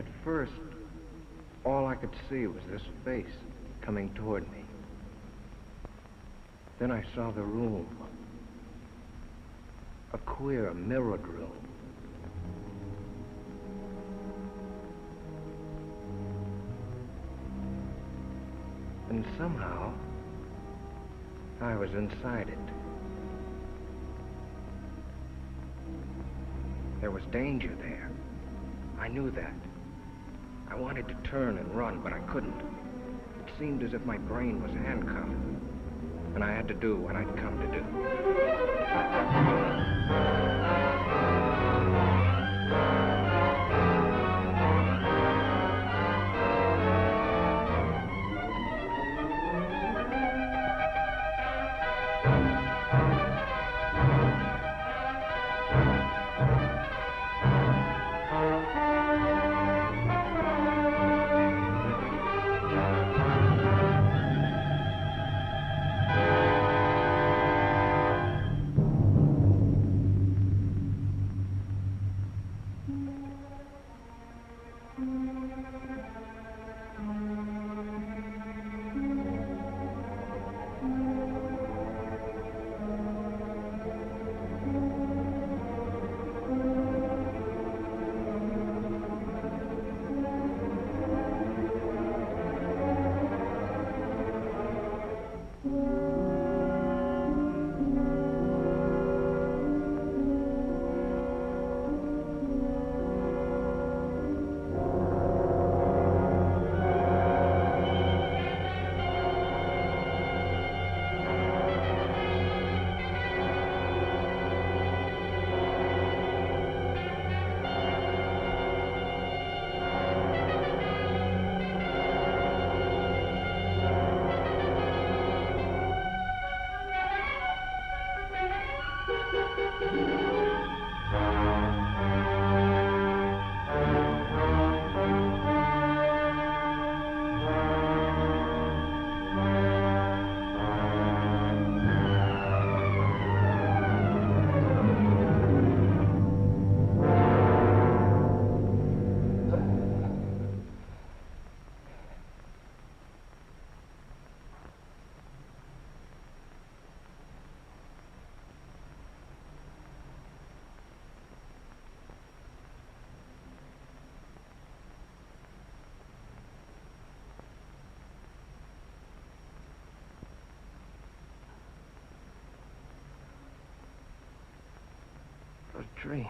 At first, all I could see was this face coming toward me. Then I saw the room. A queer, mirrored room. And somehow, I was inside it. There was danger there. I knew that. I wanted to turn and run, but I couldn't. It seemed as if my brain was handcuffed, and I had to do what I'd come to do. A dream.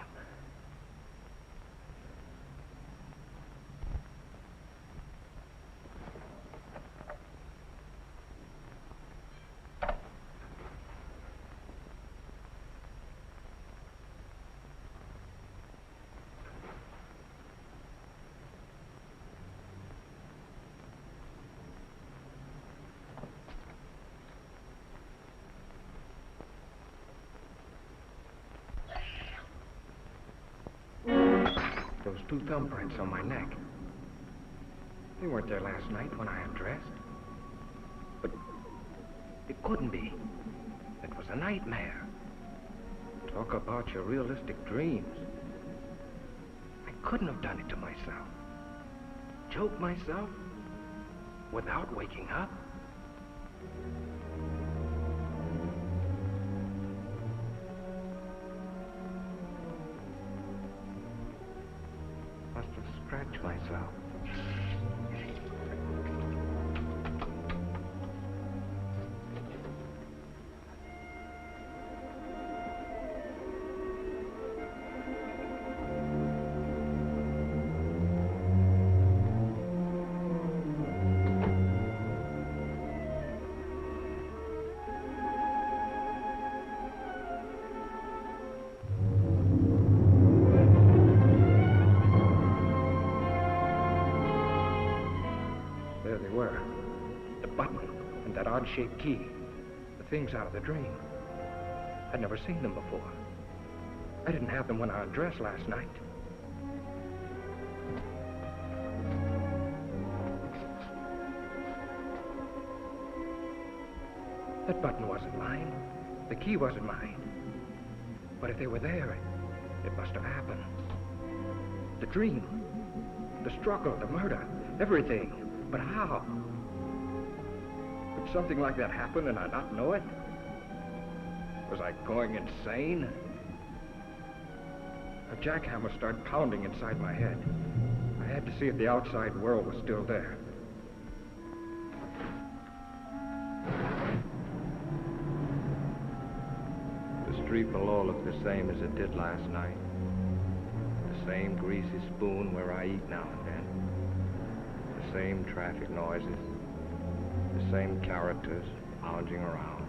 Those two thumbprints on my neck. They weren't there last night when I undressed. But it couldn't be. It was a nightmare. Talk about your realistic dreams. I couldn't have done it to myself. Choke myself without waking up. Must have scratched myself. Odd-shaped key. The things out of the dream. I'd never seen them before. I didn't have them when I undressed last night. That button wasn't mine. The key wasn't mine. But if they were there, it must have happened. The dream. The struggle, the murder, everything. But how? Could something like that happen and I not know it? Was I going insane? A jackhammer started pounding inside my head. I had to see if the outside world was still there. The street below looked the same as it did last night. The same greasy spoon where I eat now and then. The same traffic noises. The same characters lounging around.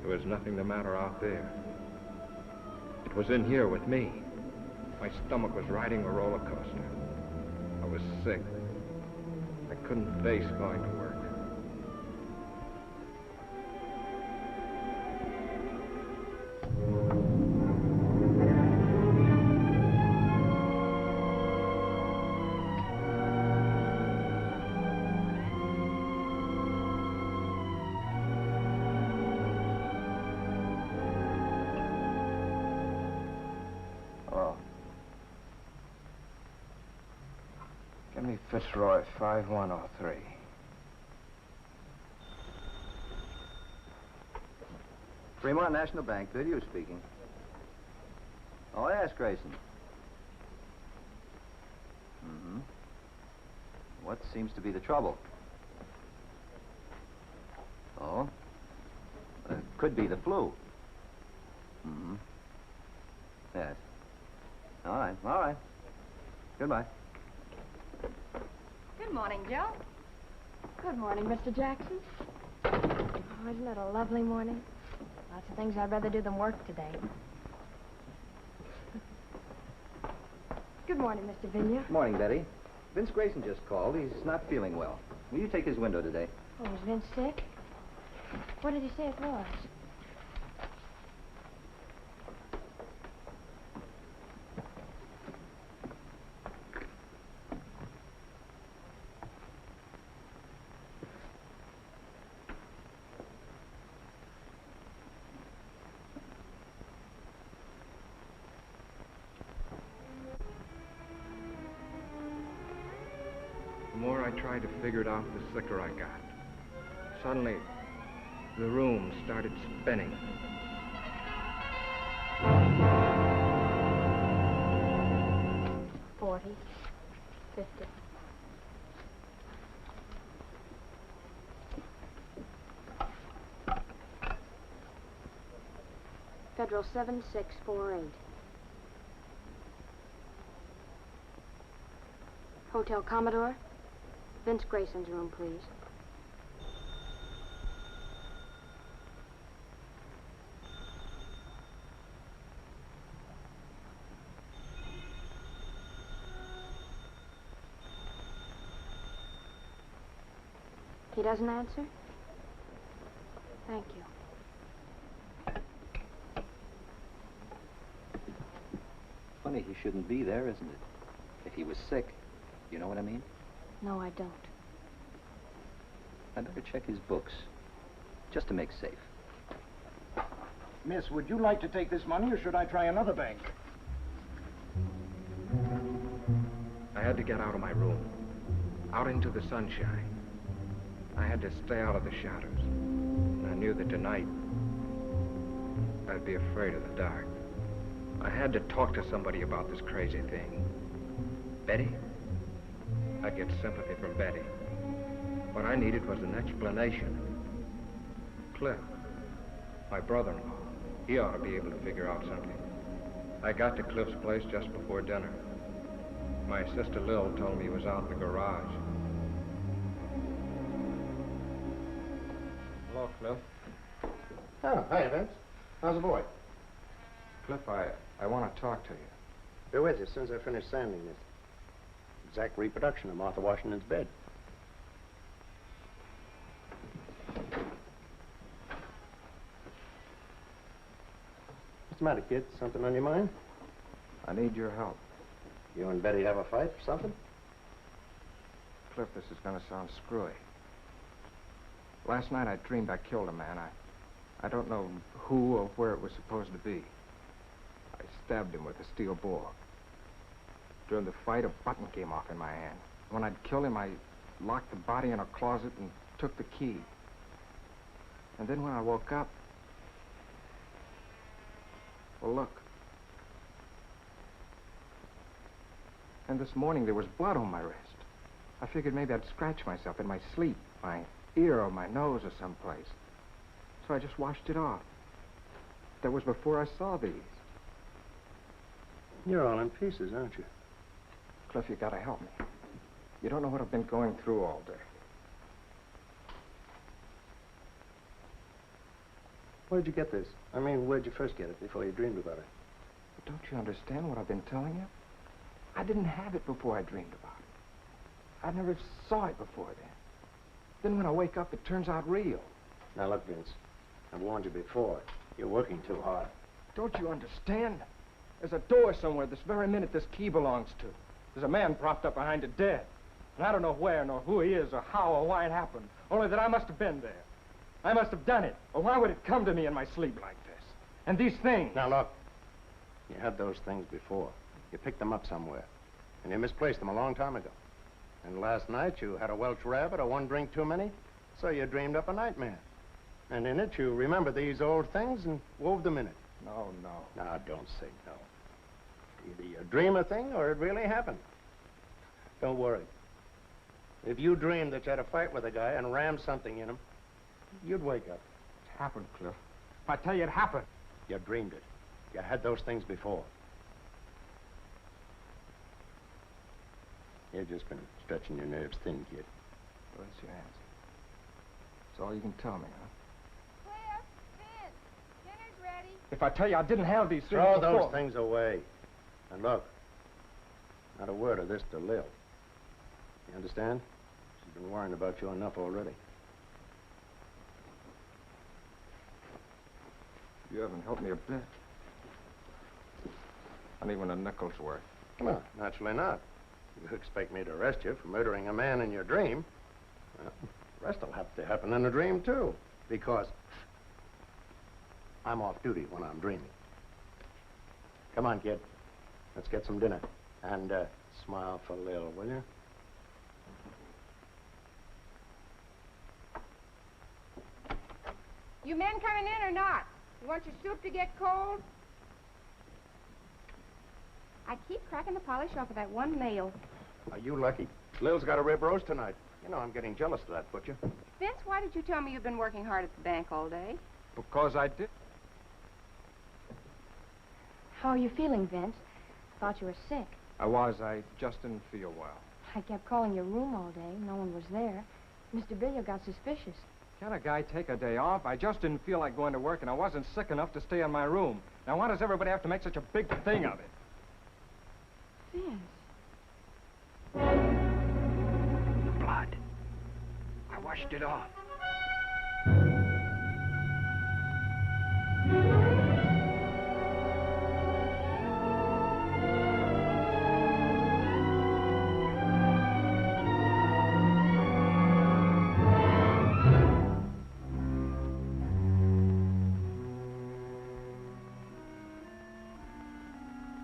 There was nothing the matter out there. It was in here with me. My stomach was riding a roller coaster. I was sick. I couldn't face going to work. Fitzroy, 5103. Fremont National Bank, video speaking. Oh, yes, Grayson. Mm-hmm. What seems to be the trouble? Oh? It could be the flu. Mm-hmm. Yes. All right, all right. Goodbye. Good morning, Joe. Good morning, Mr. Jackson. Oh, isn't it a lovely morning? Lots of things I'd rather do than work today. Good morning, Mr. Vigna. Good morning, Betty. Vince Grayson just called. He's not feeling well. Will you take his window today? Oh, is Vince sick? What did he say it was? The more I tried to figure it out, the sicker I got. Suddenly, the room started spinning. $40, $50. Federal 7648. Hotel Commodore. Vince Grayson's room, please. He doesn't answer? Thank you. Funny he shouldn't be there, isn't it? If he was sick, you know what I mean? No, I don't. I'd better check his books, just to make safe. Miss, would you like to take this money, or should I try another bank? I had to get out of my room, out into the sunshine. I had to stay out of the shadows. And I knew that tonight, I'd be afraid of the dark. I had to talk to somebody about this crazy thing. Betty? I'd get sympathy from Betty. What I needed was an explanation. Cliff, my brother-in-law, he ought to be able to figure out something. I got to Cliff's place just before dinner. My sister Lil told me he was out in the garage. Hello, Cliff. Oh, hi, Vince. How's the boy? Cliff, I want to talk to you. Be with you as soon as I finish sanding this. Exact reproduction of Martha Washington's bed. What's the matter, kid? Something on your mind? I need your help. You and Betty have a fight or something? Cliff, this is going to sound screwy. Last night I dreamed I killed a man. I don't know who or where it was supposed to be. I stabbed him with a steel bore. During the fight, a button came off in my hand. When I'd killed him, I locked the body in a closet and took the key. And then when I woke up... Well, look. And this morning there was blood on my wrist. I figured maybe I'd scratch myself in my sleep, my ear or my nose or someplace. So I just washed it off. That was before I saw these. You're all in pieces, aren't you? Cliff, you gotta help me. You don't know what I've been going through all day. Where'd you get this? I mean, where'd you first get it before you dreamed about it? But don't you understand what I've been telling you? I didn't have it before I dreamed about it. I never saw it before then. Then when I wake up, it turns out real. Now look, Vince, I've warned you before. You're working too hard. Don't you understand? There's a door somewhere this very minute this key belongs to. There's a man propped up behind it dead. And I don't know where, nor who he is, or how, or why it happened. Only that I must have been there. I must have done it. Or why would it come to me in my sleep like this? And these things... Now look, you had those things before. You picked them up somewhere. And you misplaced them a long time ago. And last night you had a Welsh rabbit or one drink too many, so you dreamed up a nightmare. And in it you remember these old things and wove them in it. No. Now, don't say no. Either you dream a thing or it really happened. Don't worry. If you dreamed that you had a fight with a guy and rammed something in him, you'd wake up. It happened, Cliff. If I tell you it happened. You dreamed it. You had those things before. You've just been stretching your nerves thin, kid. Well, that's your answer. That's all you can tell me, huh? Cliff, Vince, dinner's ready. If I tell you I didn't have these things Throw before... those things away. And look, not a word of this to Lil. You understand? She's been worrying about you enough already. You haven't helped me a bit. Not even a nickel's worth. Well, naturally not. You expect me to arrest you for murdering a man in your dream. Well, the rest will have to happen in a dream, too. Because I'm off duty when I'm dreaming. Come on, kid. Let's get some dinner. And, smile for Lil, will you? You men coming in or not? You want your soup to get cold? I keep cracking the polish off of that one nail. Are you lucky? Lil's got a rib roast tonight. You know, I'm getting jealous of that butcher. Vince, why did you tell me you've been working hard at the bank all day? Because I did. How are you feeling, Vince? Thought you were sick. I was. I just didn't feel well. I kept calling your room all day. No one was there. Mr. Billiard got suspicious. Can't a guy take a day off? I just didn't feel like going to work, and I wasn't sick enough to stay in my room. Now, why does everybody have to make such a big thing of it? Vince. Blood. I washed it off.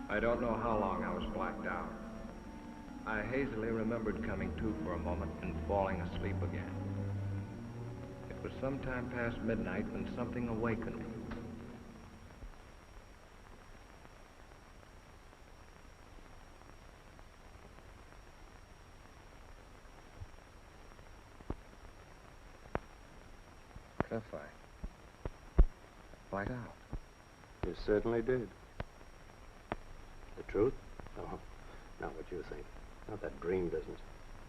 I don't know how long I was blacked out. I hazily remembered coming to for a moment and falling asleep again. It was sometime past midnight when something awakened me. Cliff, I blacked out. You certainly did. The truth? Oh, not what you think. Not that dream business.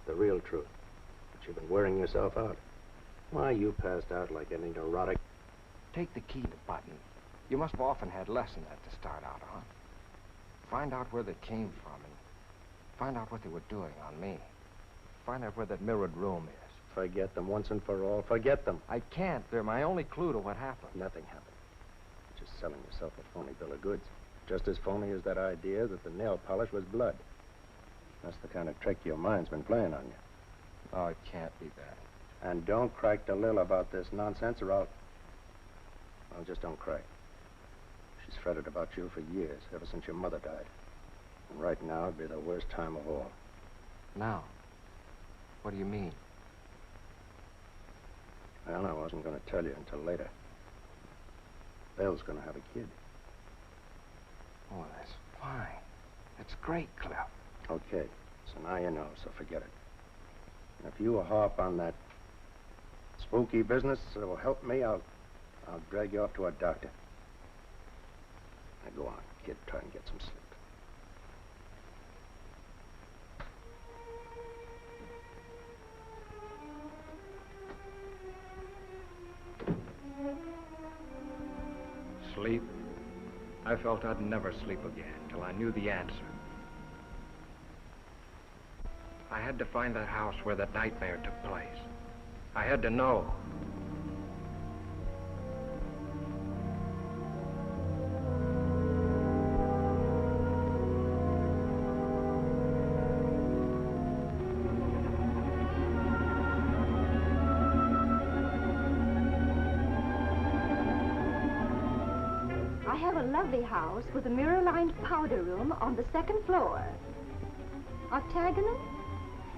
The real truth. But you've been wearing yourself out. Why, you passed out like any neurotic... Take the key to the button. You must have often had less than that to start out on. Find out where they came from and find out what they were doing on me. Find out where that mirrored room is. Forget them once and for all. Forget them. I can't. They're my only clue to what happened. Nothing happened. Just selling yourself a phony bill of goods. Just as phony as that idea that the nail polish was blood. That's the kind of trick your mind's been playing on you. Oh, it can't be that. And don't crack to Lil about this nonsense or I'll... Well, just don't cry. She's fretted about you for years, ever since your mother died. And right now would be the worst time of all. Now? What do you mean? Well, I wasn't going to tell you until later. Belle's going to have a kid. Oh, that's fine. That's great, Cliff. Okay, so now you know, so forget it. And if you harp on that spooky business that will help me, I'll drag you off to a doctor. Now go on, kid, try and get some sleep. Sleep? I felt I'd never sleep again till I knew the answer. I had to find that house where that nightmare took place. I had to know. I have a lovely house with a mirror-lined powder room on the second floor. Octagonal?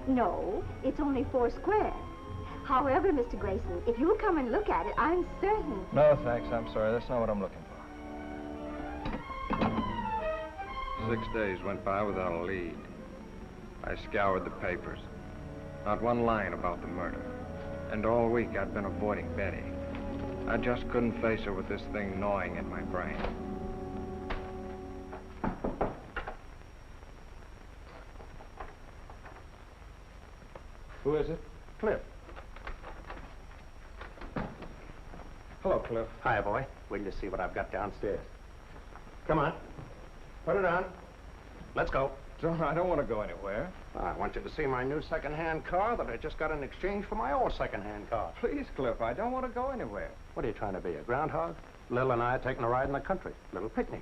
No, it's only 4 square. However, Mr. Grayson, if you'll come and look at it, I'm certain... No, thanks. I'm sorry. That's not what I'm looking for. 6 days went by without a lead. I scoured the papers. Not one line about the murder. And all week I'd been avoiding Betty. I just couldn't face her with this thing gnawing at my brain. Who is it? Cliff. Hello, Cliff. Hi, boy. Wait till you see what I've got downstairs. Come on. Put it on. Let's go. John, I don't want to go anywhere. I want you to see my new second-hand car that I just got in exchange for my old second-hand car. Please, Cliff, I don't want to go anywhere. What are you trying to be, a groundhog? Lil and I are taking a ride in the country. Little picnic.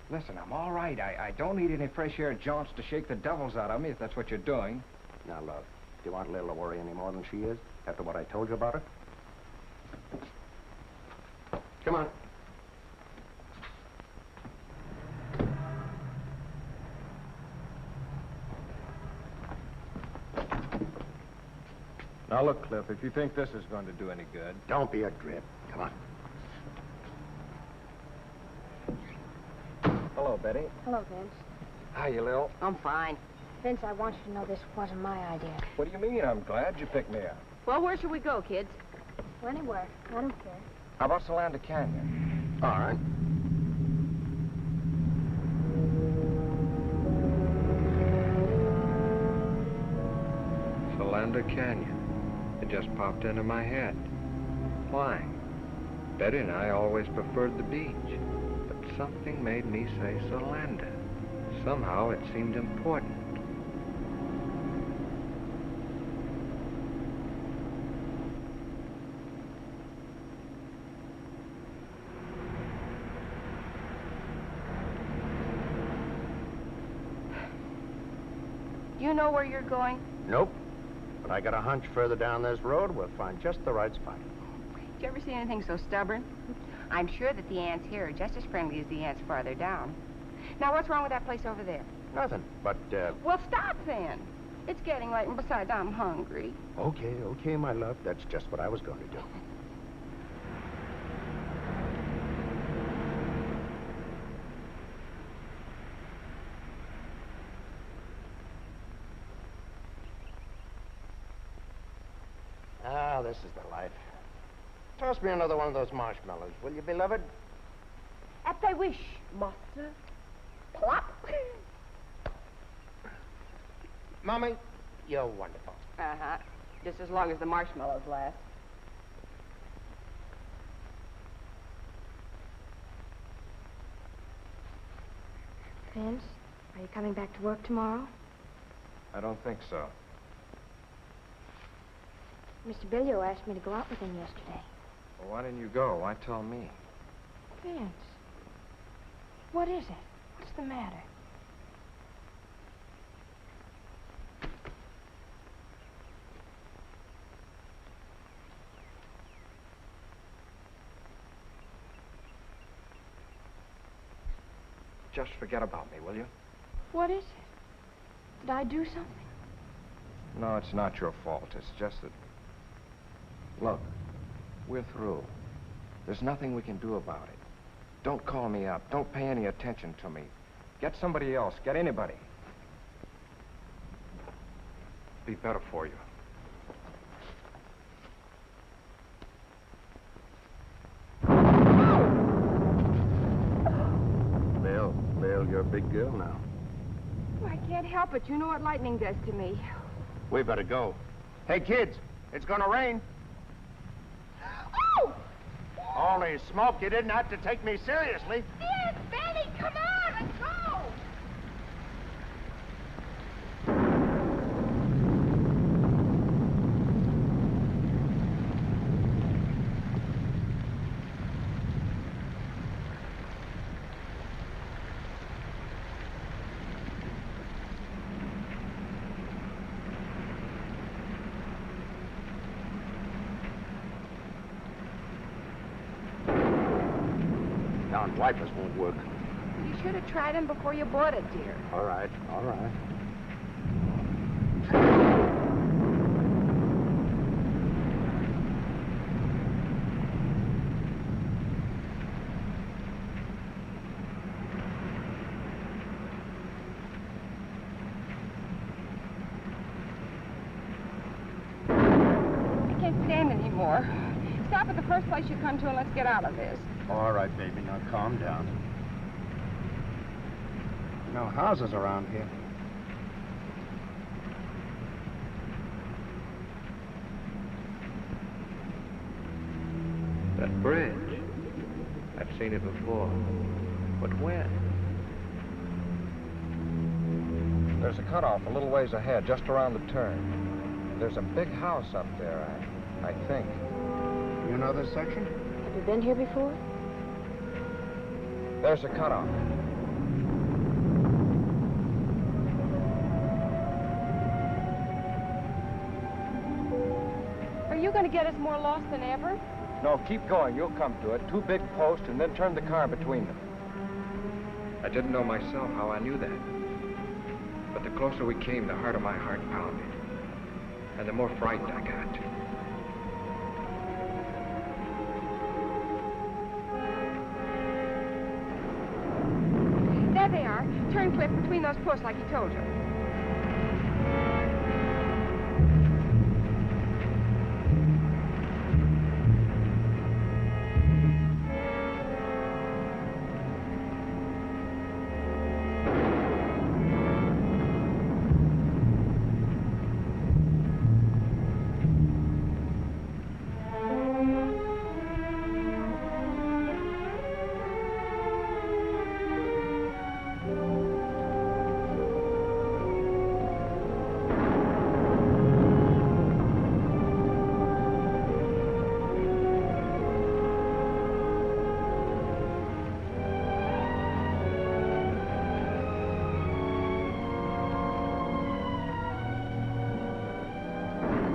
Listen, I'm all right. I don't need any fresh air jaunts to shake the devils out of me, if that's what you're doing. Now, love, do you want Lil to worry any more than she is after what I told you about her? Come on. Now, look, Cliff, if you think this is going to do any good... Don't be a drip. Come on. Hello, Betty. Hello, Vince. Hiya, Lil. I'm fine. Vince, I want you to know this wasn't my idea. What do you mean? I'm glad you picked me up. Well, where should we go, kids? Anywhere. I don't care. How about Solanda Canyon? All right. Solanda Canyon. It just popped into my head. Why? Betty and I always preferred the beach. But something made me say Solanda. Somehow it seemed important. Do you know where you're going? Nope. But I got a hunch further down this road, we'll find just the right spot. Did you ever see anything so stubborn? I'm sure that the ants here are just as friendly as the ants farther down. Now, what's wrong with that place over there? Nothing, but, Well, stop then. It's getting late, and besides, I'm hungry. Okay, my love. That's just what I was going to do. Ah, this is the life. Toss me another one of those marshmallows, will you, beloved? At thy wish, master. Plop. Mommy, you're wonderful. Uh-huh. Just as long as the marshmallows last. Vince, are you coming back to work tomorrow? I don't think so. Mr. Billio asked me to go out with him yesterday. Well, why didn't you go? Why tell me? Vince, what is it? What's the matter? Just forget about me, will you? What is it? Did I do something? No, it's not your fault. It's just that... Look, we're through. There's nothing we can do about it. Don't call me up. Don't pay any attention to me. Get somebody else. Get anybody. Be better for you. Bill, you're a big girl now. Oh, I can't help it. You know what lightning does to me. We better go. Hey, kids, it's gonna rain. Oh! Holy smoke, you didn't have to take me seriously. Yes, Benny, come on, let's go! Down wipers won't work. You should have tried them before you bought it, dear. All right, all right. I can't stand it anymore. Stop at the first place you come to and let's get out of this. All right, baby, now calm down. No houses around here. That bridge. I've seen it before. But when? There's a cutoff a little ways ahead, just around the turn. There's a big house up there, I think. You know this section? Have you been here before? There's a cutoff. Are you going to get us more lost than ever? No, keep going. You'll come to it. 2 big posts, and then turn the car between them. I didn't know myself how I knew that. But the closer we came, the harder my heart pounded. And the more frightened I got. There they are. Turn, Cliff, between those posts like he told you.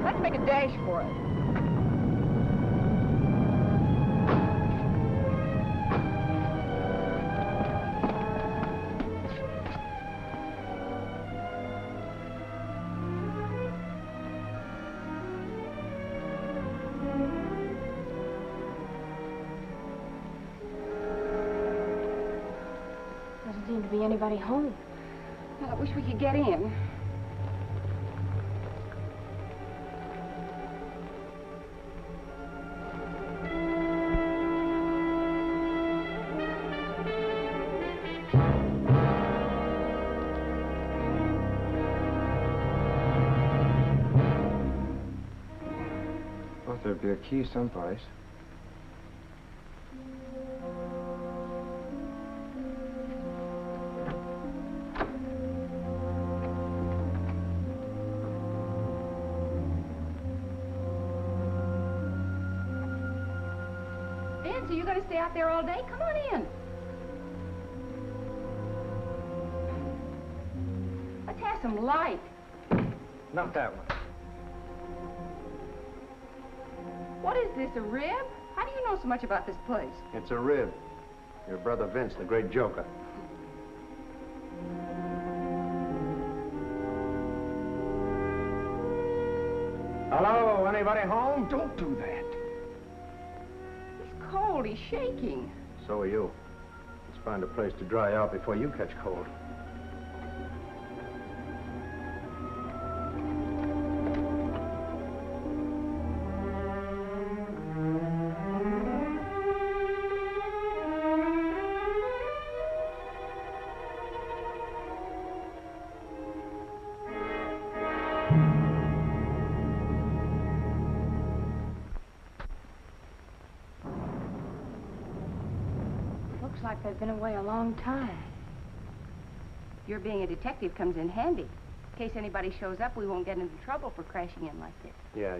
Let's make a dash for it. Doesn't seem to be anybody home. Well, I wish we could get in. Thought there'd be a key someplace. Vince, are you going to stay out there all day? Come on in. Let's have some light. Not that one. What is this, a rib? How do you know so much about this place? It's a rib. Your brother Vince, the great joker. anybody home? Don't do that. He's cold. He's shaking. So are you. Let's find a place to dry out before you catch cold. Looks like they've been away a long time. Your being a detective comes in handy. In case anybody shows up, we won't get into trouble for crashing in like this. Yeah.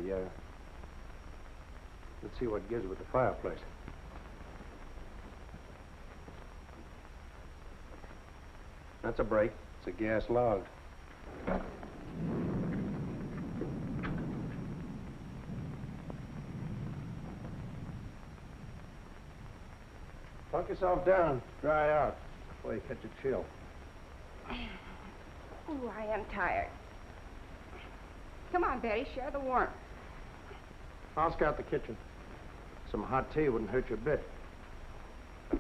Let's see what gives with the fireplace. That's a break. It's a gas log. Plunk yourself down. Dry out before you catch a chill. Ooh, I am tired. Come on, Betty, share the warmth. I'll scout the kitchen. Some hot tea wouldn't hurt you a bit. I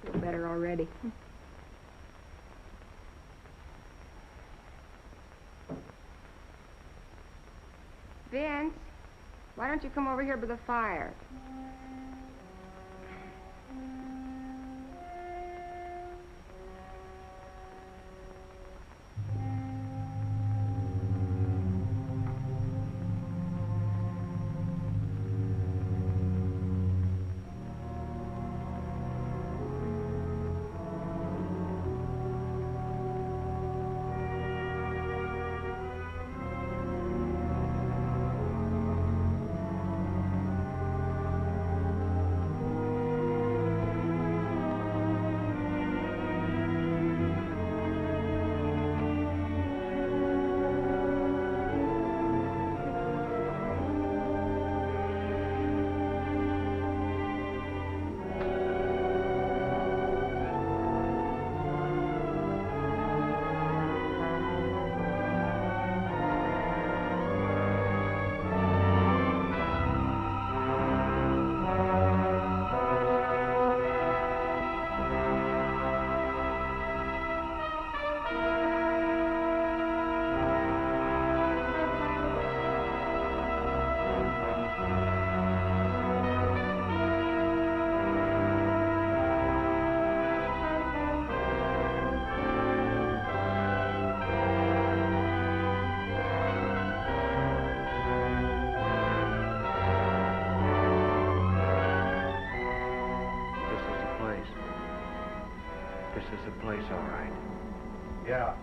feel better already. Vince, why don't you come over here by the fire? This is the place, all right. Yeah.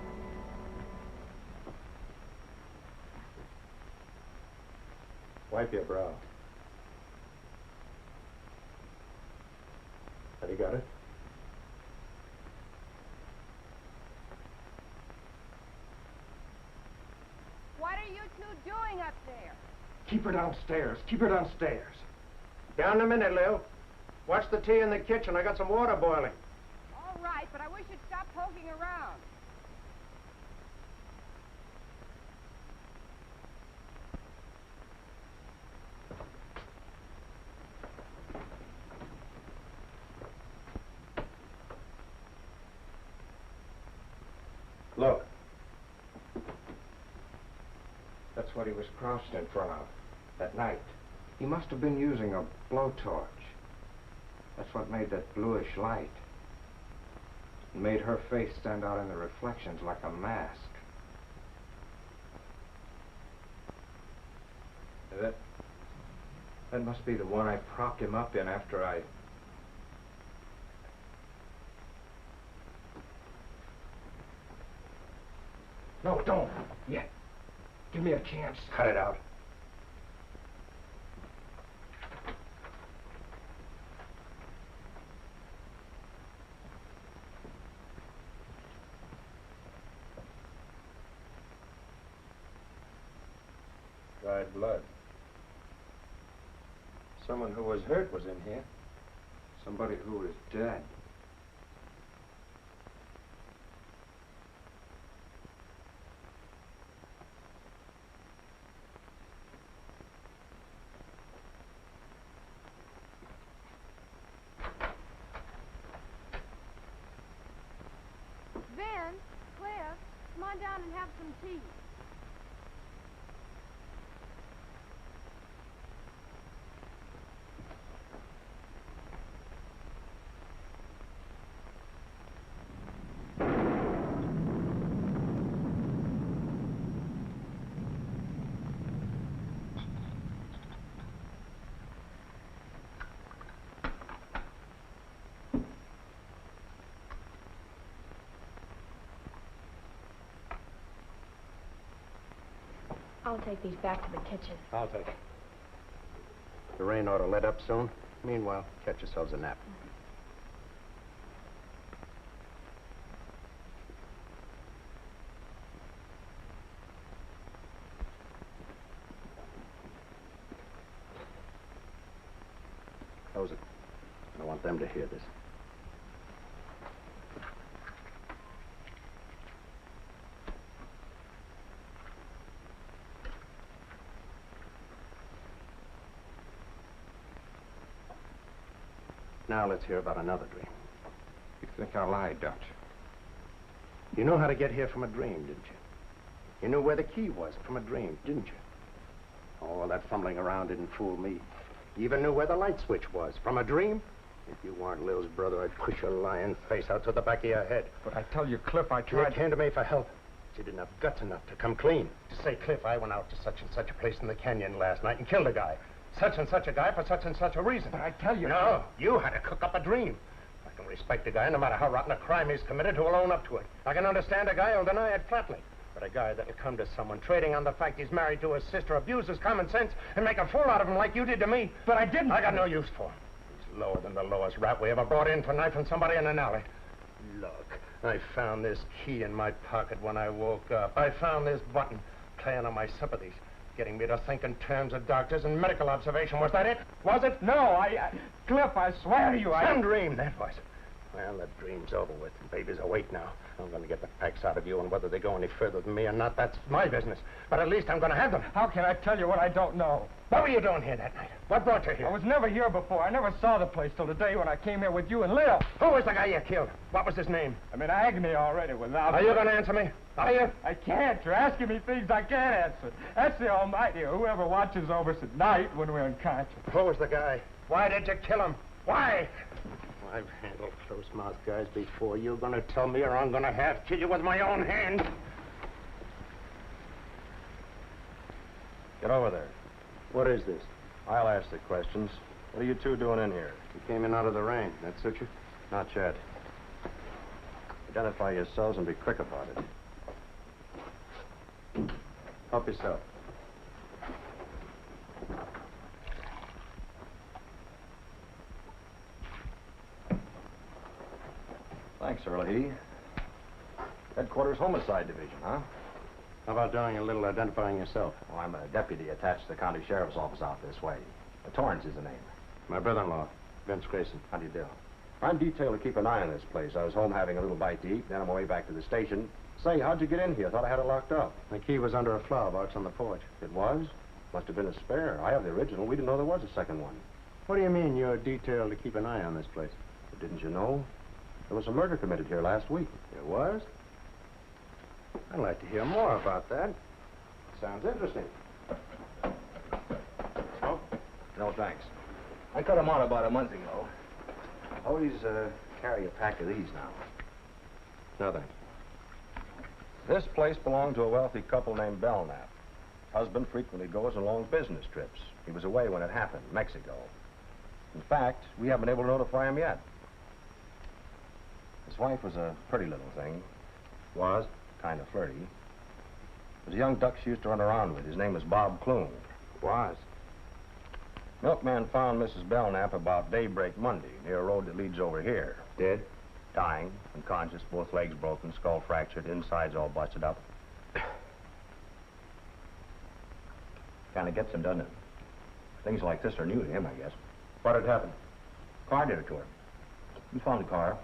Wipe your brow. Have you got it? What are you two doing up there? Keep her downstairs. Keep her downstairs. Down in a minute, Lil. Watch the tea in the kitchen. I got some water boiling. All right, but I wish you'd stop poking around. Look. That's what he was crouched in front of that night. He must have been using a blowtorch. That's what made that bluish light. It made her face stand out in the reflections like a mask. That must be the one I propped him up in after I... No, don't. Yet. Give me a chance. Cut it out. Dried blood. Someone who was hurt was in here. Somebody who was dead. Come on down and have some tea. I'll take these back to the kitchen. I'll take it. The rain ought to let up soon. Meanwhile, catch yourselves a nap. Close it. I don't want them to hear this. Now let's hear about another dream. You think I lied, don't you? You know how to get here from a dream, didn't you? You knew where the key was from a dream, didn't you? Oh, that fumbling around didn't fool me. You even knew where the light switch was from a dream. If you weren't Lil's brother, I'd push your lying face out to the back of your head. But I tell you, Cliff, I You tried... came to me for help. But you didn't have guts enough to come clean. To say, Cliff, I went out to such and such a place in the canyon last night and killed a guy. Such and such a guy for such and such a reason. But I tell you... No, you had to cook up a dream. I can respect a guy, no matter how rotten a crime he's committed, who will own up to it. I can understand a guy who'll deny it flatly. But a guy that'll come to someone trading on the fact he's married to his sister, abuse his common sense, and make a fool out of him like you did to me. But I didn't... I got no use for him. He's lower than the lowest rat we ever brought in for knifing somebody in an alley. Look, I found this key in my pocket when I woke up. I found this button playing on my sympathies, getting me to think in terms of doctors and medical observation. Was that it? Was it? No, Cliff, I swear to you, Some dream, that was. Well, that dream's over with. The baby's awake now. I'm going to get the facts out of you, and whether they go any further than me or not, that's my business. But at least I'm going to have them. How can I tell you what I don't know? What were you doing here that night? What brought you here? I was never here before. I never saw the place till the day when I came here with you and Lil. Who was the guy you killed? What was his name? I'm in agony already without... Are you going to answer me? Are you? I can't. You're asking me things I can't answer. That's the Almighty, or whoever watches over us at night when we're unconscious. Who was the guy? Why did you kill him? Why? I've handled close-mouthed guys before. You're going to tell me, or I'm going to have to kill you with my own hands. Get over there. What is this? I'll ask the questions. What are you two doing in here? You came in out of the rain. That suit you? Not yet. Identify yourselves and be quick about it. Help yourself. Thanks, Early. Headquarters Homicide Division, huh? How about doing a little identifying yourself? Well, I'm a deputy attached to the county sheriff's office out this way. Torrance is the name. My brother-in-law, Vince Grayson. How do you do? I'm detailed to keep an eye on this place. I was home having a little bite to eat, then on my way back to the station. Say, how'd you get in here? Thought I had it locked up. The key was under a flower box on the porch. It was? Must have been a spare. I have the original. We didn't know there was a second one. What do you mean you're detailed to keep an eye on this place? But didn't you know? There was a murder committed here last week. There was? I'd like to hear more about that. Sounds interesting. Oh? No, thanks. I cut them on about a month ago. Always carry a pack of these now. No, thanks. This place belonged to a wealthy couple named Belknap. Husband frequently goes on long business trips. He was away when it happened, Mexico. In fact, we haven't been able to notify him yet. His wife was a pretty little thing. Was kind of flirty. Was a young duck she used to run around with. His name was Bob Clune. Was? Milkman found Mrs. Belknap about daybreak Monday, near a road that leads over here. Dead? Dying, unconscious, both legs broken, skull fractured, insides all busted up. Kind of gets him, doesn't it? Things like this are new to him, I guess. What had happened? Car did it to him. We found the car.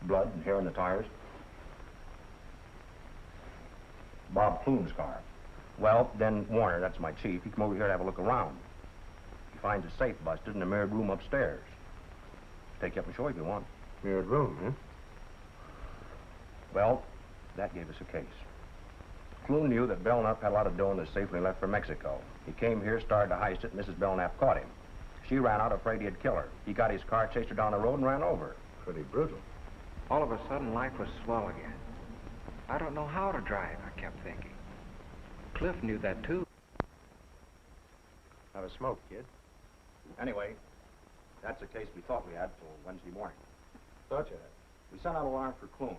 Blood and hair on the tires. Bob Clune's car. Well, then Warner, that's my chief, he come over here to have a look around. He finds a safe busted in a mirrored room upstairs. Take you up and show you if you want. Mirrored room, huh? Well, that gave us a case. Clune knew that Belknap had a lot of dough in the safe when he left for Mexico. He came here, started to heist it, and Mrs. Belknap caught him. She ran out afraid he'd kill her. He got his car, chased her down the road, and ran over her. Pretty brutal. All of a sudden, life was swell again. I don't know how to drive, I kept thinking. Cliff knew that, too. Have a smoke, kid. Anyway, that's the case we thought we had till Wednesday morning. Thought you had. We sent out an alarm for Clune.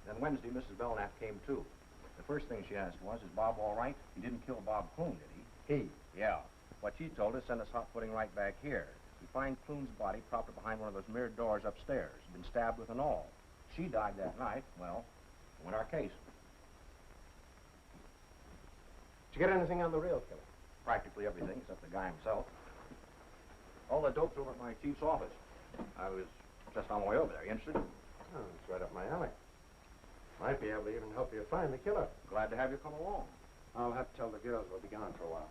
Then Wednesday, Mrs. Belknap came, too. The first thing she asked was, is Bob all right? He didn't kill Bob Clune, did he? He? Yeah. What she told us sent us hot footing right back here. We find Clune's body propped up behind one of those mirrored doors upstairs. Been stabbed with an awl. She died that night. Well, win our case. Did you get anything on the real killer? Practically everything except the guy himself. All the dope's over at my chief's office. I was just on my way over there. You interested? Oh, it's right up my alley. Might be able to even help you find the killer. Glad to have you come along. I'll have to tell the girls we'll be gone for a while.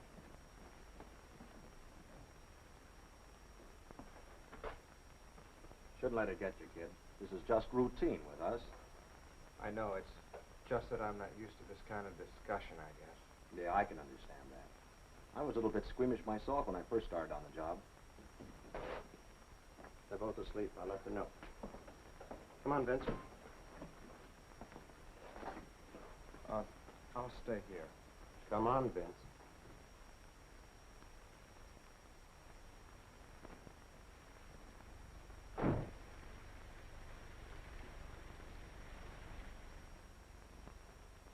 Shouldn't let it get you, kid. This is just routine with us. I know, it's just that I'm not used to this kind of discussion, I guess. Yeah, I can understand that. I was a little bit squeamish myself when I first started on the job. They're both asleep. I left a note. Come on, Vince. I'll stay here. Come on, Vince.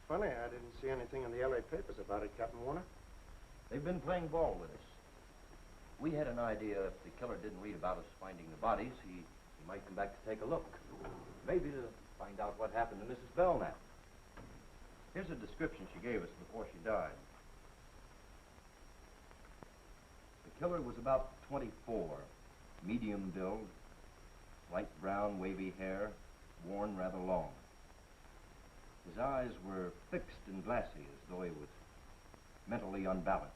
Funny, I didn't see anything in the LA papers about it, Captain Warner. They've been playing ball with us. We had an idea if the killer didn't read about us finding the bodies, he might come back to take a look. Maybe to find out what happened to Mrs. Belknap. Here's a description she gave us before she died. The killer was about 24, medium build, light brown, wavy hair, worn rather long. His eyes were fixed and glassy, as though he was mentally unbalanced.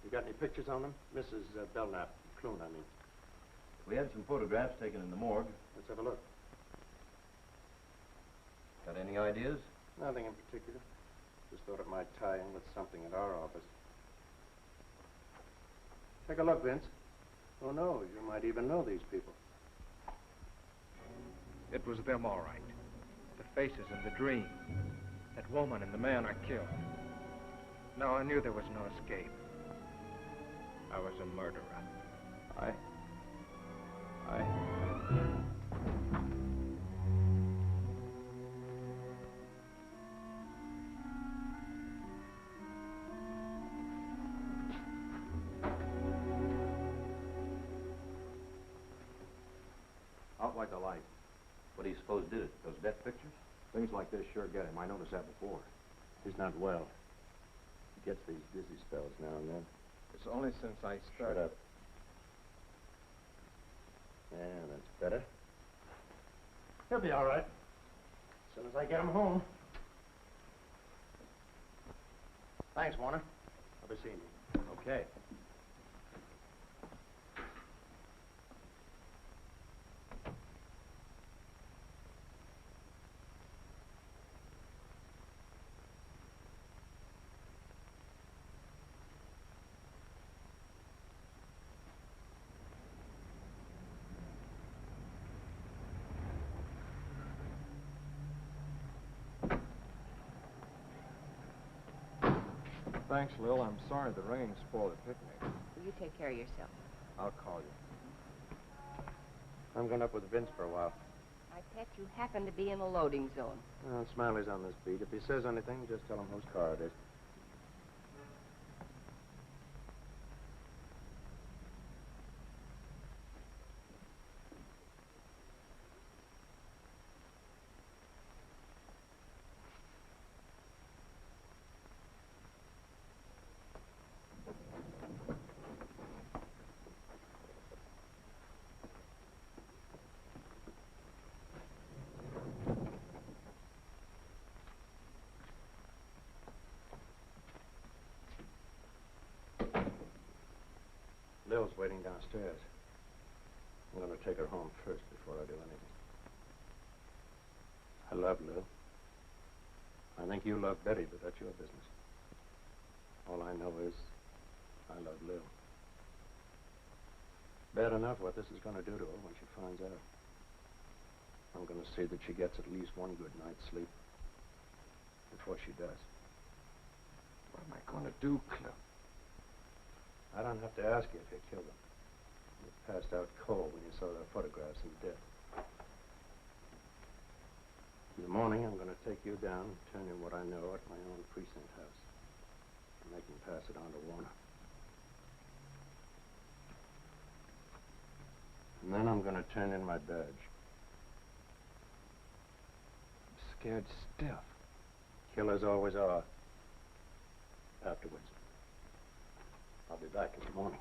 You got any pictures on them? Mrs. Belknap, Clune, I mean. We had some photographs taken in the morgue. Let's have a look. Got any ideas? Nothing in particular. Just thought it might tie in with something at our office. Take a look, Vince. Who knows? You might even know these people. It was them, all right. The faces in the dream. That woman and the man I killed. Now I knew there was no escape. I was a murderer. Aye. Out like a light. What do you suppose did it? Those death pictures? Things like this sure get him. I noticed that before. He's not well. He gets these dizzy spells now and then. It's only since I Shut started. up. Yeah, that's better. He'll be all right. As soon as I get him home. Thanks, Warner. I'll be seeing you. Okay. Thanks, Lil. I'm sorry the rain spoiled the picnic. Will you take care of yourself? I'll call you. I'm going up with Vince for a while. I bet you happen to be in the loading zone. Well, Smiley's on this beat. If he says anything, just tell him whose car it is. Lil's waiting downstairs. I'm going to take her home first before I do anything. I love Lil. I think you love Betty, but that's your business. All I know is I love Lil. Bad enough what this is going to do to her when she finds out. I'm going to see that she gets at least one good night's sleep before she does. What am I going to do, Cliff? I don't have to ask you if you killed him. You passed out cold when you saw their photographs in death. In the morning, I'm going to take you down and turn in what I know at my own precinct house. And make him pass it on to Warner. And then I'm going to turn in my badge. I'm scared stiff. Killers always are. Afterwards. I'll be back in the morning.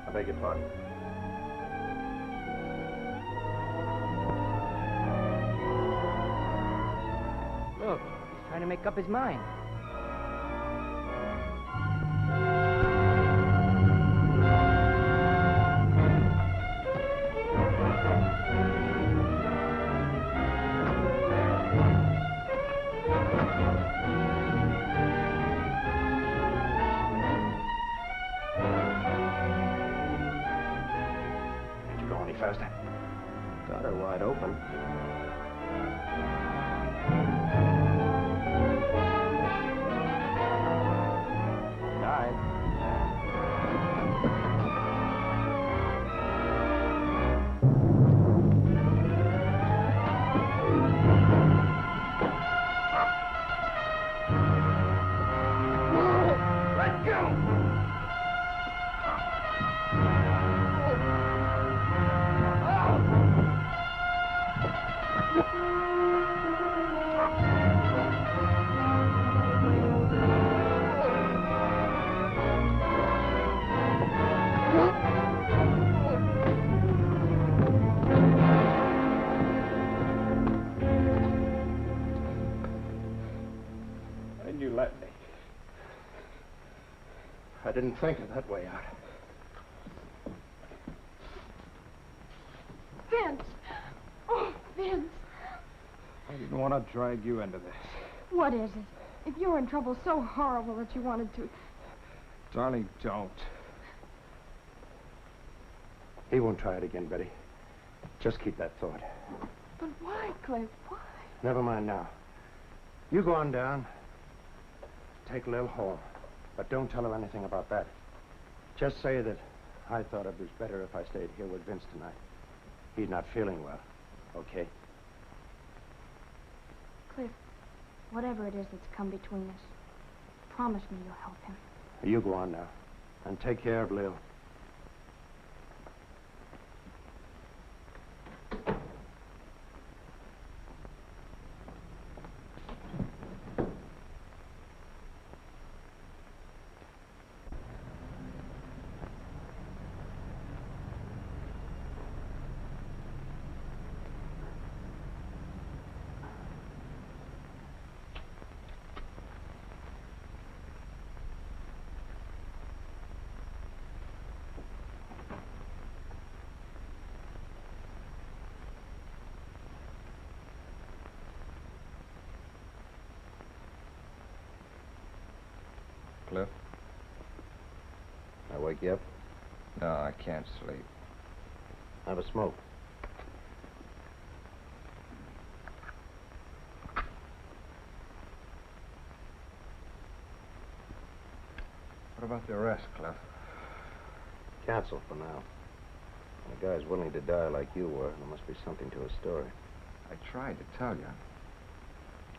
I beg your pardon. Look, he's trying to make up his mind. Faster. Got her wide open. Died. Let go! And you let me. I didn't think of that way out. Vince! Oh, Vince! I didn't want to drag you into this. What is it? If you're in trouble so horrible that you wanted to... Darling, don't. He won't try it again, Betty. Just keep that thought. But why, Cliff? Why? Never mind now. You go on down. Take Lil home. But don't tell her anything about that. Just say that I thought it was better if I stayed here with Vince tonight. He's not feeling well. Okay? Cliff, whatever it is that's come between us, promise me you'll help him. You go on now. And take care of Lil. Cliff. I wake you up? No, I can't sleep. Have a smoke. What about the arrest, Cliff? Cancel for now. When a guy's willing to die like you were, there must be something to his story. I tried to tell you.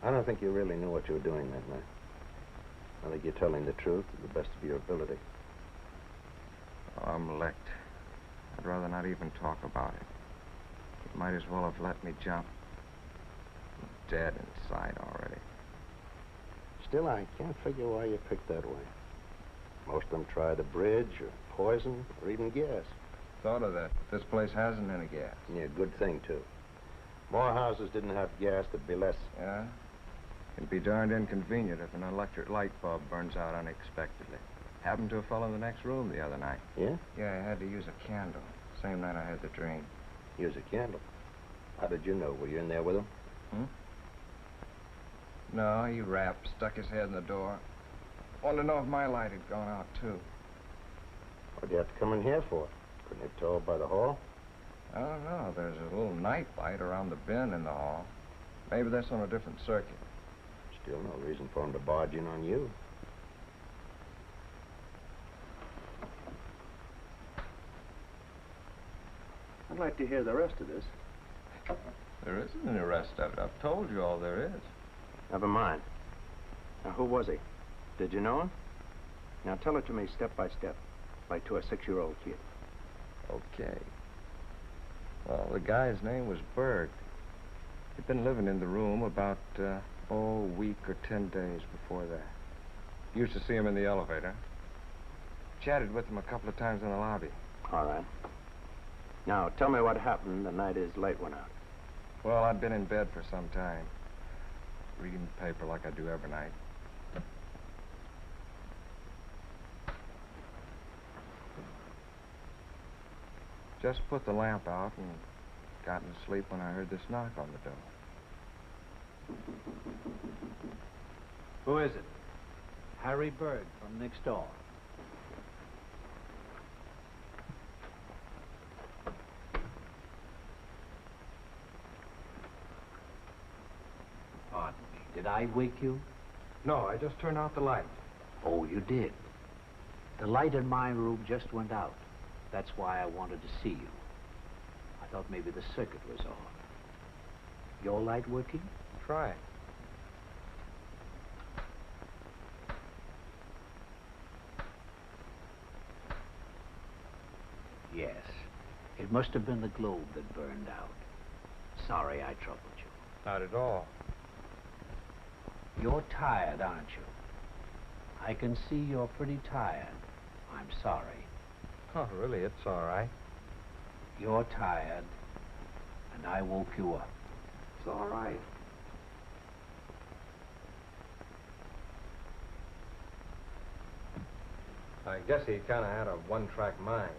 I don't think you really knew what you were doing that night. I think you're telling the truth to the best of your ability. Oh, I'm licked. I'd rather not even talk about it. You might as well have let me jump. I'm dead inside already. Still, I can't figure why you picked that way. Most of them try the bridge, or poison, or even gas. Thought of that. This place hasn't any gas. Yeah, good thing, too. More houses didn't have gas, there'd be less. Yeah? It'd be darned inconvenient if an electric light bulb burns out unexpectedly. Happened to a fellow in the next room the other night. Yeah? Yeah, I had to use a candle. Same night I had the dream. Use a candle. How did you know? Were you in there with him? No, he rapped, stuck his head in the door. Wanted to know if my light had gone out, too. What'd you have to come in here for? Couldn't have told by the hall? I don't know. There's a little night light around the bin in the hall. Maybe that's on a different circuit. Still no reason for him to barge in on you. I'd like to hear the rest of this. There isn't any rest of it. I've told you all there is. Never mind. Now, who was he? Did you know him? Now, tell it to me step by step, like to a 6-year-old kid. Okay. Well, the guy's name was Berg. He'd been living in the room about, a week or 10 days before that. Used to see him in the elevator. Chatted with him a couple of times in the lobby. All right. Now, tell me what happened the night his light went out. Well, I'd been in bed for some time, reading the paper like I do every night. Just put the lamp out and got to sleep when I heard this knock on the door. Who is it? Harry Berg from next door. Pardon me. Did I wake you? No, I just turned out the light. Oh, you did. The light in my room just went out. That's why I wanted to see you. I thought maybe the circuit was off. Your light working? Try it. Yes. It must have been the globe that burned out. Sorry I troubled you. Not at all. You're tired, aren't you? I can see you're pretty tired. I'm sorry. Oh, really, it's all right. You're tired, and I woke you up. It's all right. I guess he kind of had a one-track mind.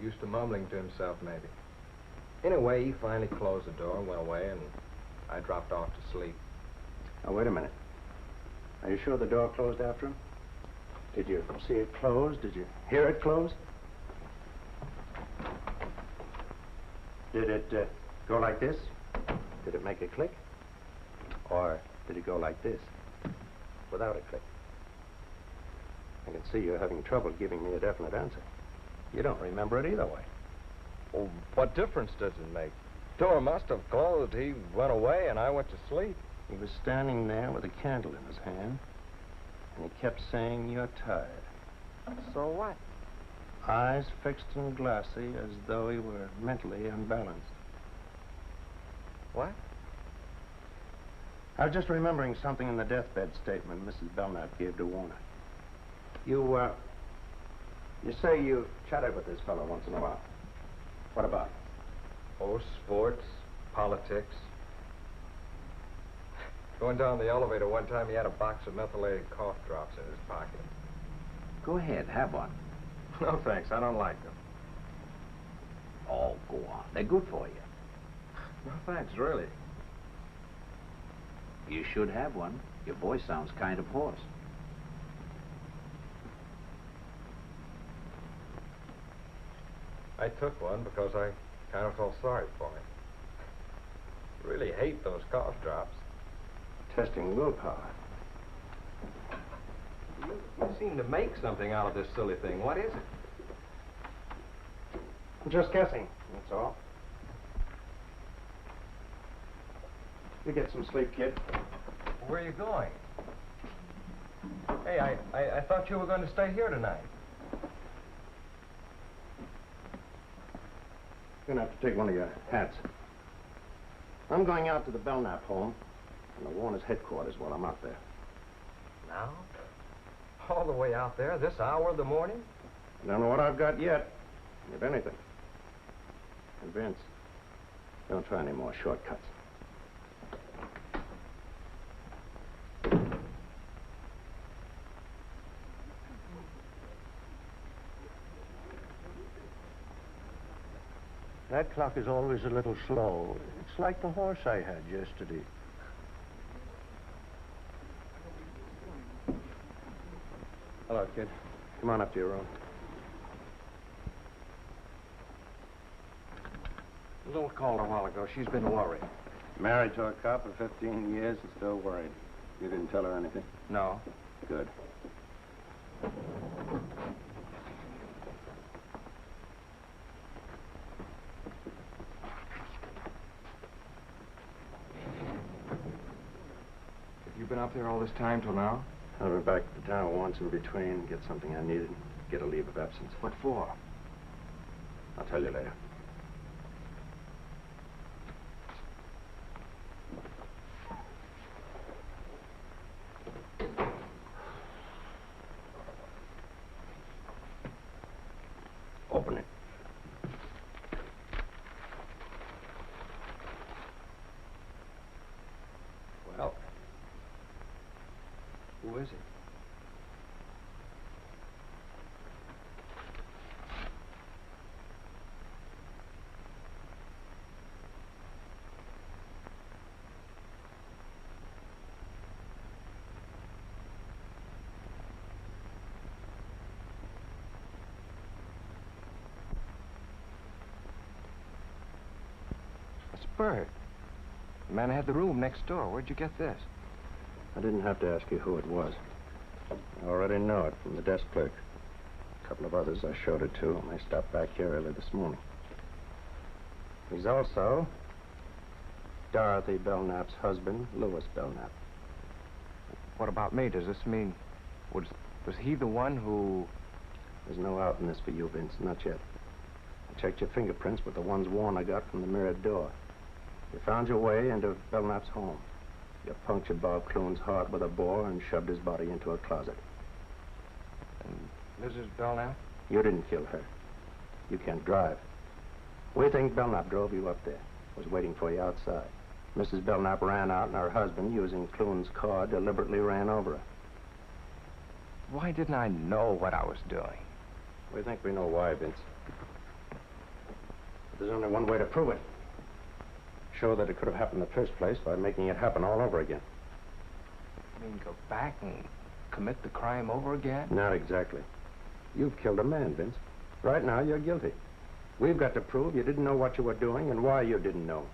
Used to mumbling to himself, maybe. Anyway, he finally closed the door and went away, and I dropped off to sleep. Now, wait a minute. Are you sure the door closed after him? Did you see it close? Did you hear it close? Did it go like this? Did it make a click? Or did it go like this, without a click? I can see you're having trouble giving me a definite answer. You don't remember it either way. Well, what difference does it make? Door must have closed. He went away, and I went to sleep. He was standing there with a candle in his hand, and he kept saying, "You're tired." So what? Eyes fixed and glassy, as though he were mentally unbalanced. What? I was just remembering something in the deathbed statement Mrs. Belknap gave to Warner. You say you chatted with this fellow once in a while. What about? Oh, sports, politics. Going down the elevator one time, he had a box of methylated cough drops in his pocket. Go ahead, have one. No, thanks. I don't like them. Oh, go on. They're good for you. No, thanks, really. You should have one. Your voice sounds kind of hoarse. I took one because I kind of felt sorry for him. I really hate those cough drops. Testing willpower. You seem to make something out of this silly thing. What is it? I'm just guessing, that's all. You get some sleep, kid. Where are you going? Hey, I thought you were going to stay here tonight. You're gonna have to take one of your hats. I'm going out to the Belknap home and the Warner's headquarters while I'm out there. Now? All the way out there, this hour of the morning? I don't know what I've got yet, if anything. And Vince, don't try any more shortcuts. That clock is always a little slow. It's like the horse I had yesterday. Hello, kid. Come on up to your room. A little called a while ago. She's been worried. Married to a cop for 15 years and still worried. You didn't tell her anything? No. Good. You've been up there all this time till now? I went back to town once in between, get something I needed, get a leave of absence. What for? I'll tell you later. Open it. Well, who is he? It's Bert. The man who had the room next door. Where'd you get this? I didn't have to ask you who it was. I already know it from the desk clerk. A couple of others I showed it to when I stopped back here early this morning. He's also Dorothy Belknap's husband, Louis Belknap. What about me? Does this mean... Was he the one who... There's no out in this for you, Vince. Not yet. I checked your fingerprints with the ones Warner got from the mirrored door. You found your way into Belknap's home. You punctured Bob Clune's heart with a bore and shoved his body into a closet. And Mrs. Belknap? You didn't kill her. You can't drive. We think Belknap drove you up there. Was waiting for you outside. Mrs. Belknap ran out and her husband, using Clune's car, deliberately ran over her. Why didn't I know what I was doing? We think we know why, Vince. But there's only one way to prove it. Show that it could have happened in the first place by making it happen all over again. You mean go back and commit the crime over again? Not exactly. You've killed a man, Vince. Right now, you're guilty. We've got to prove you didn't know what you were doing and why you didn't know.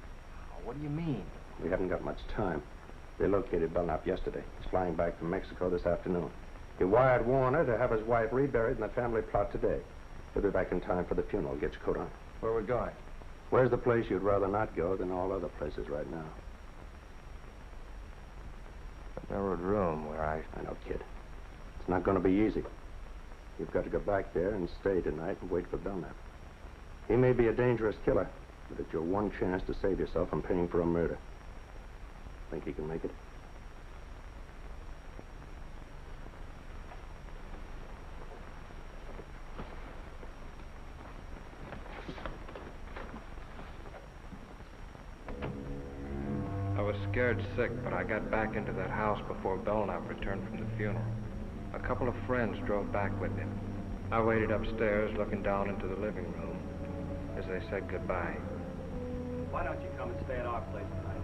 What do you mean? We haven't got much time. They located Belknap yesterday. He's flying back from Mexico this afternoon. He wired Warner to have his wife reburied in the family plot today. He'll be back in time for the funeral. Get your coat on. Where are we going? Where's the place you'd rather not go than all other places right now? The mirrored room where I know, kid. It's not going to be easy. You've got to go back there and stay tonight and wait for Belknap. He may be a dangerous killer, but it's your one chance to save yourself from paying for a murder. Think he can make it? I was scared sick, but I got back into that house before Belknap returned from the funeral. A couple of friends drove back with him. I waited upstairs, looking down into the living room as they said goodbye. Why don't you come and stay at our place tonight?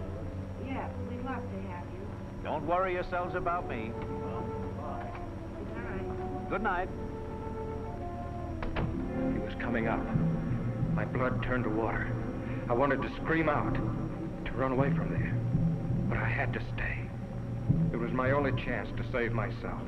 Yeah, we'd love to have you. Don't worry yourselves about me. All right. Good night. He was coming up. My blood turned to water. I wanted to scream out, to run away from there. But I had to stay. It was my only chance to save myself.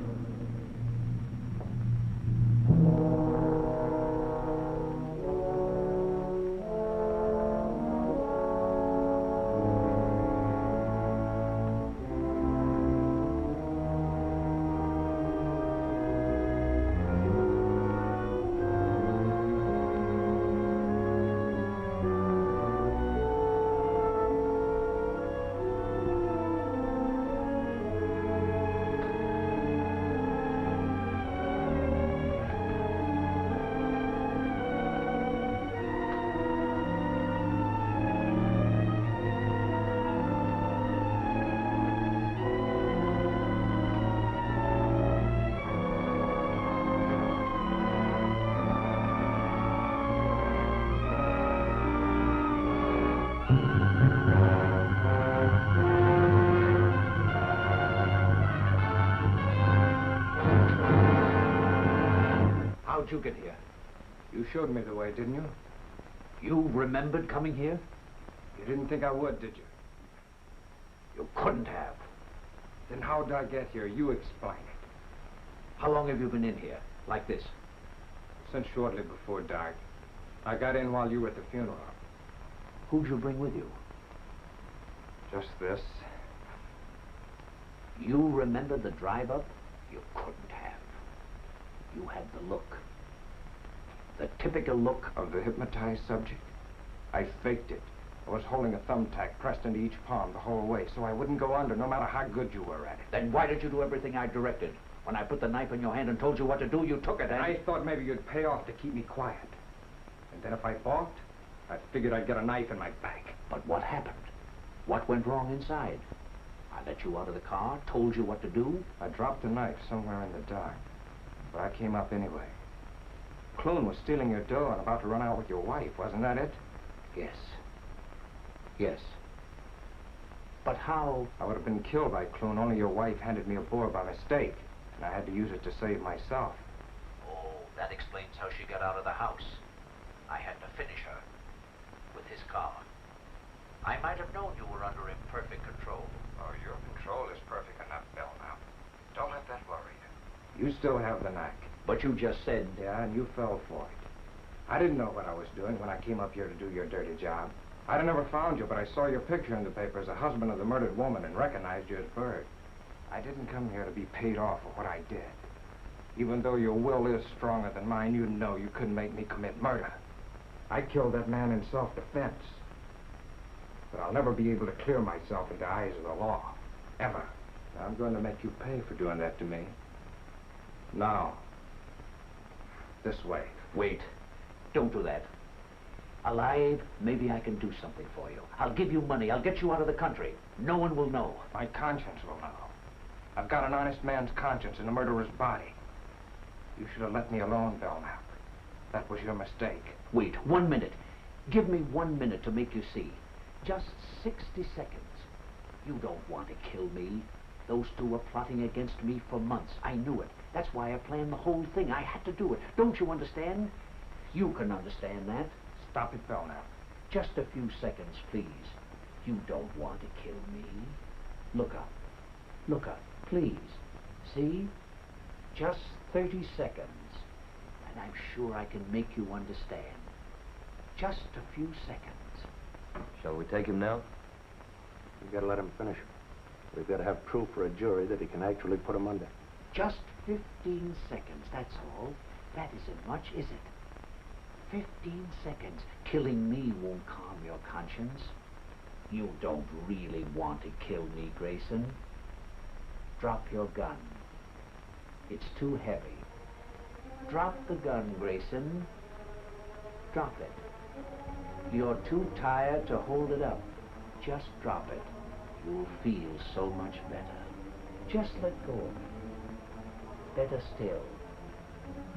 How'd you get here? You showed me the way, didn't you? You remembered coming here? You didn't think I would, did you? You couldn't have. Then how'd I get here? You explain it. How long have you been in here? Like this? Since shortly before dark. I got in while you were at the funeral. Who'd you bring with you? Just this. You remember the drive up? You couldn't have. You had the look. The typical look Of the hypnotized subject? I faked it. I was holding a thumbtack pressed into each palm the whole way, so I wouldn't go under, no matter how good you were at it. Then why did you do everything I directed? When I put the knife in your hand and told you what to do, you took it, And I thought maybe you'd pay off to keep me quiet. And then if I balked, I figured I'd get a knife in my back. But what happened? What went wrong inside? I let you out of the car, told you what to do. I dropped the knife somewhere in the dark, but I came up anyway. Clune was stealing your dough and about to run out with your wife, wasn't that it? Yes. Yes. But how? I would have been killed by Clune, only your wife handed me a bore by mistake, and I had to use it to save myself. Oh, that explains how she got out of the house. I had to finish her with his car. I might have known you were under imperfect control. Oh, your control is perfect enough, Bill, now. Don't let that worry you. You still have the knack. But you just said... Yeah, and you fell for it. I didn't know what I was doing when I came up here to do your dirty job. I'd have never found you, but I saw your picture in the paper as a husband of the murdered woman and recognized you as Bird. I didn't come here to be paid off for what I did. Even though your will is stronger than mine, you know you couldn't make me commit murder. I killed that man in self-defense. But I'll never be able to clear myself in the eyes of the law. Ever. I'm going to make you pay for doing that to me. Now. This way. Wait. Don't do that. Alive, maybe I can do something for you. I'll give you money. I'll get you out of the country. No one will know. My conscience will know. I've got an honest man's conscience in a murderer's body. You should have let me alone, Belknap. That was your mistake. Wait, 1 minute. Give me 1 minute to make you see. Just 60 seconds. You don't want to kill me. Those two were plotting against me for months. I knew it. That's why I planned the whole thing. I had to do it. Don't you understand? You can understand that. Stop it, Belknap. Just a few seconds, please. You don't want to kill me. Look up. Look up, please. See? Just 30 seconds. And I'm sure I can make you understand. Just a few seconds. Shall we take him now? We've got to let him finish. We've got to have proof for a jury that he can actually put him under. Just 15 seconds, that's all. That isn't much, is it? 15 seconds. Killing me won't calm your conscience. You don't really want to kill me, Grayson. Drop your gun. It's too heavy. Drop the gun, Grayson. Drop it. You're too tired to hold it up. Just drop it. You'll feel so much better. Just let go of it. Better still.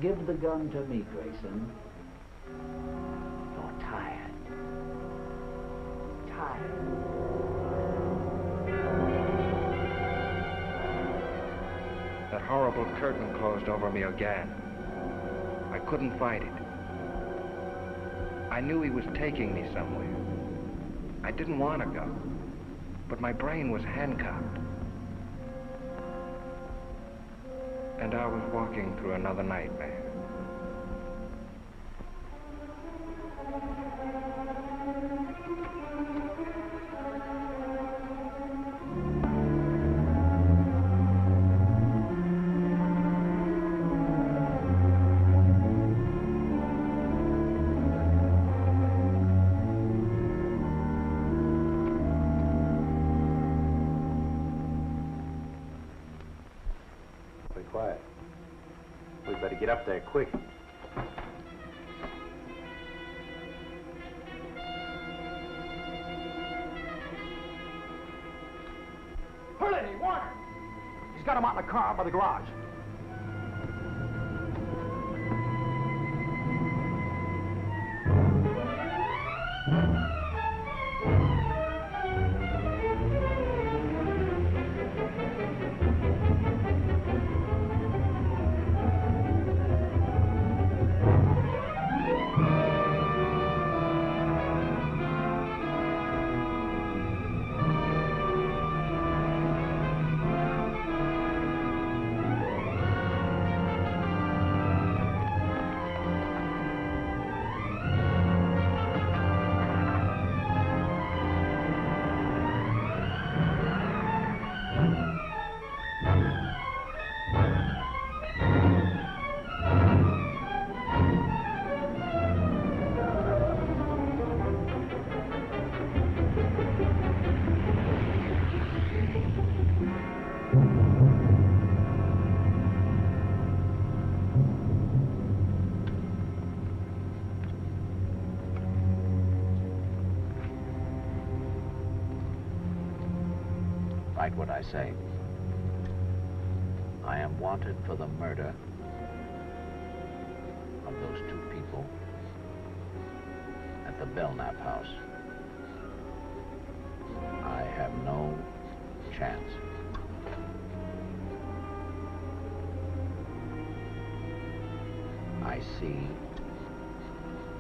Give the gun to me, Grayson. You're tired. Tired. That horrible curtain closed over me again. I couldn't fight it. I knew he was taking me somewhere. I didn't want to go, but my brain was handcuffed. And I was walking through another nightmare. Quiet. We'd better get up there quick. Hurley, Warner! He's got him out in the car by the garage. Write what I say. I am wanted for the murder of those two people at the Belknap house. I have no chance. I see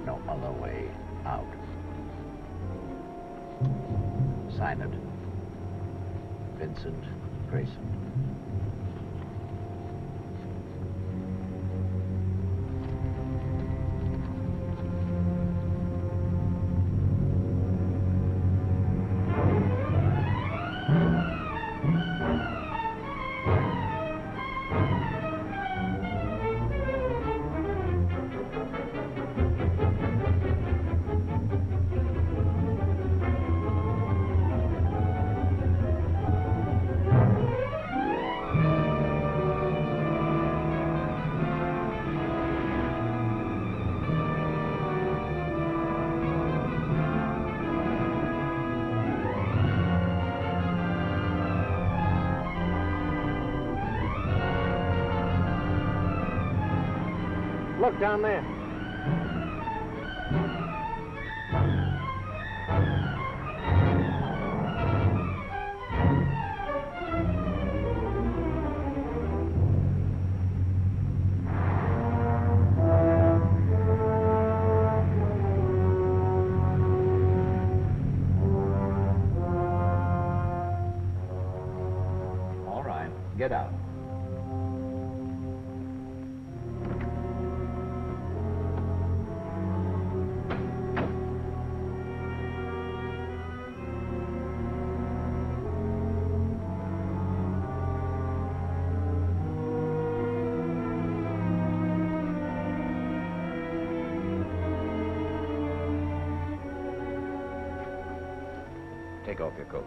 no other way out. Sign it, Vincent Grayson. Look down there. All right, get out. Take off your coat.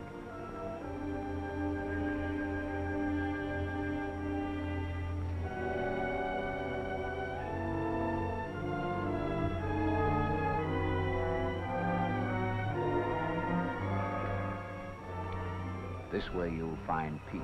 This way you'll find peace.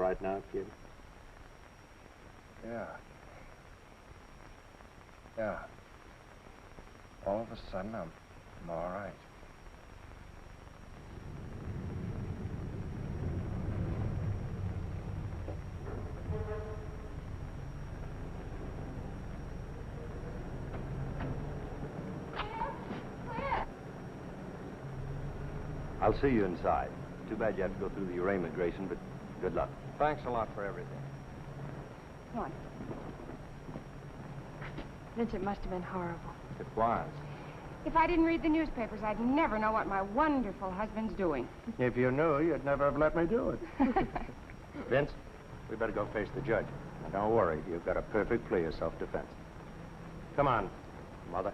right now, kid? Yeah. Yeah. All of a sudden, I'm all right. I'll see you inside. Too bad you have to go through the arraignment, Grayson, but good luck. Thanks a lot for everything. Come on. Vince, it must have been horrible. It was. If I didn't read the newspapers, I'd never know what my wonderful husband's doing. If you knew, you'd never have let me do it. Vince, we better go face the judge. Now, don't worry. You've got a perfect plea of self-defense. Come on, Mother.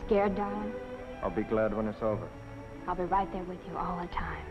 Scared, darling? I'll be glad when it's over. I'll be right there with you all the time.